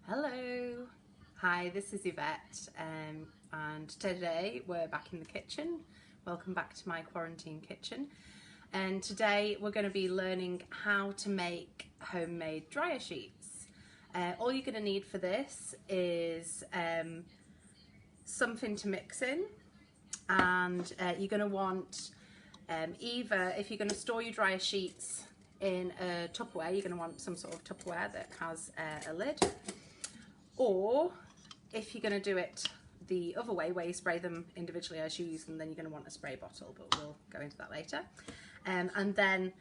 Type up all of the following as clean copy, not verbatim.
Hello, hi, this is Yvette, and today we're back in the kitchen. Welcome back to my quarantine kitchen, and today we're going to be learning how to make homemade dryer sheets. All you're going to need for this is something to mix in, and you're going to want either, if you're going to store your dryer sheets in a Tupperware, you're going to want some sort of Tupperware that has a lid. Or if you're going to do it the other way, where you spray them individually as you use them, then you're going to want a spray bottle, but we'll go into that later. And then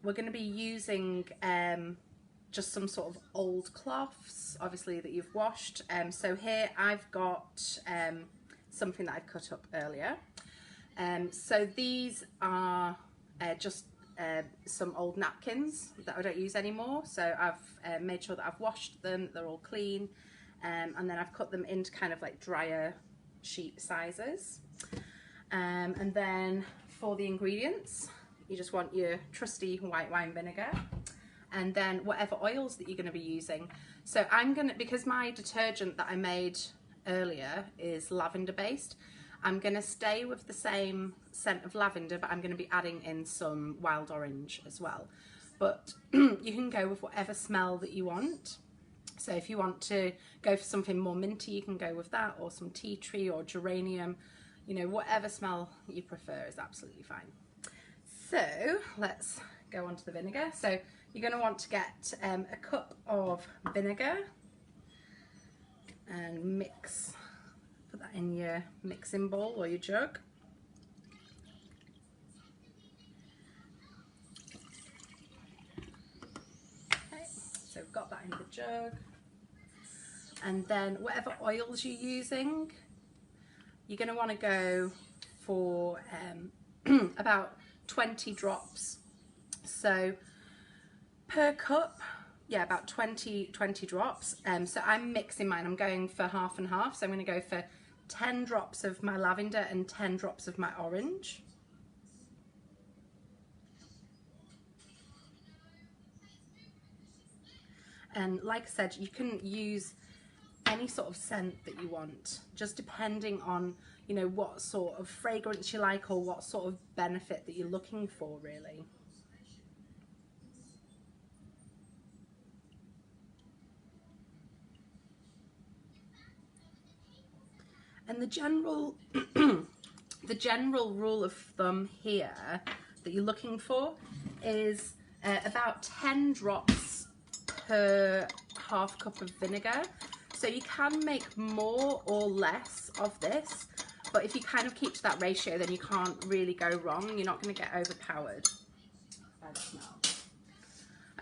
we're going to be using just some sort of old cloths, obviously, that you've washed. So here I've got something that I've cut up earlier. So these are just some old napkins that I don't use anymore, so I've made sure that I've washed them, they're all clean, and then I've cut them into kind of like dryer sheet sizes. And then for the ingredients, you just want your trusty white wine vinegar, and then whatever oils that you're going to be using. So because my detergent that I made earlier is lavender based, I'm going to stay with the same scent of lavender, but I'm going to be adding in some wild orange as well. But you can go with whatever smell that you want. So if you want to go for something more minty, you can go with that, or some tea tree or geranium. You know, whatever smell you prefer is absolutely fine. So let's go on to the vinegar. So you're going to want to get a cup of vinegar and mix. Put that in your mixing bowl or your jug. Okay, so we've got that in the jug. And then whatever oils you're using, you're going to want to go for about 20 drops. So per cup, yeah, about 20 drops. So I'm mixing mine, I'm going for half and half. So I'm going to go for 10 drops of my lavender and 10 drops of my orange. And like I said, you can use any sort of scent that you want, just depending on, you know, what sort of fragrance you like or what sort of benefit that you're looking for, really. And the general the general rule of thumb here that you're looking for is about 10 drops per half cup of vinegar. So you can make more or less of this, but if you kind of keep to that ratio, then you can't really go wrong. You're not going to get overpowered by the smell.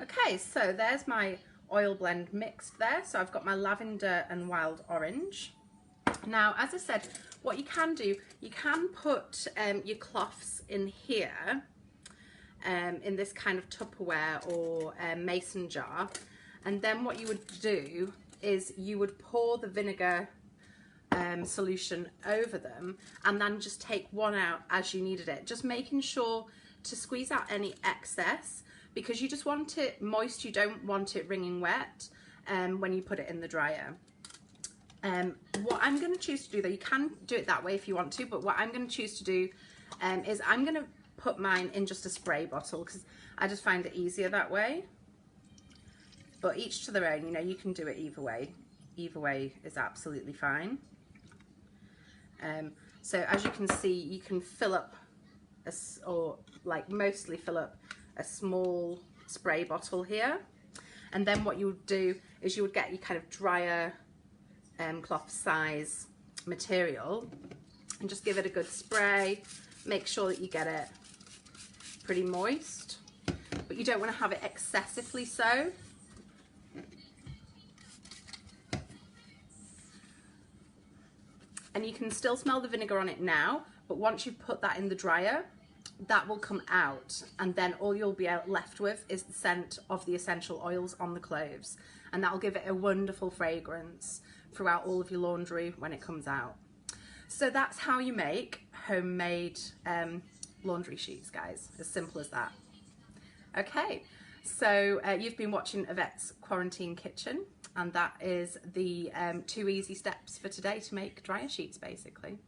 Okay, so there's my oil blend mixed there. So I've got my lavender and wild orange. Now, as I said, what you can do, you can put your cloths in here, in this kind of Tupperware or mason jar, and then what you would do is you would pour the vinegar solution over them, and then just take one out as you needed it, just making sure to squeeze out any excess, because you just want it moist, you don't want it wringing wet when you put it in the dryer. What I'm going to choose to do, though, you can do it that way if you want to, but what I'm going to choose to do is I'm going to put mine in just a spray bottle, because I just find it easier that way. But each to their own, you know, you can do it either way. Either way is absolutely fine. So as you can see, you can fill up, or like mostly fill up a small spray bottle here. And then what you would do is you would get your kind of dryer cloth size material and just give it a good spray. Make sure that you get it pretty moist, but you don't want to have it excessively so. And you can still smell the vinegar on it now, but once you put that in the dryer, that will come out, and then all you'll be left with is the scent of the essential oils on the cloves, and that will give it a wonderful fragrance throughout all of your laundry when it comes out. So that's how you make homemade laundry sheets, guys. As simple as that. Okay, so you've been watching Yvette's Quarantine Kitchen. And that is the 2 easy steps for today to make dryer sheets, basically.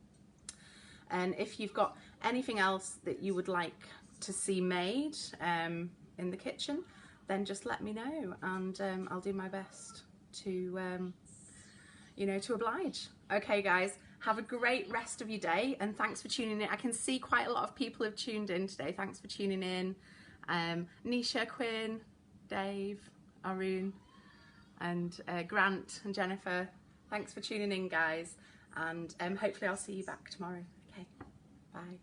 And if you've got anything else that you would like to see made in the kitchen, then just let me know, and I'll do my best to you know, to oblige. Okay guys, have a great rest of your day, and thanks for tuning in. I can see quite a lot of people have tuned in today. Thanks for tuning in. Nisha, Quinn, Dave, Arun, and Grant and Jennifer, thanks for tuning in guys, and hopefully I'll see you back tomorrow. Okay, bye.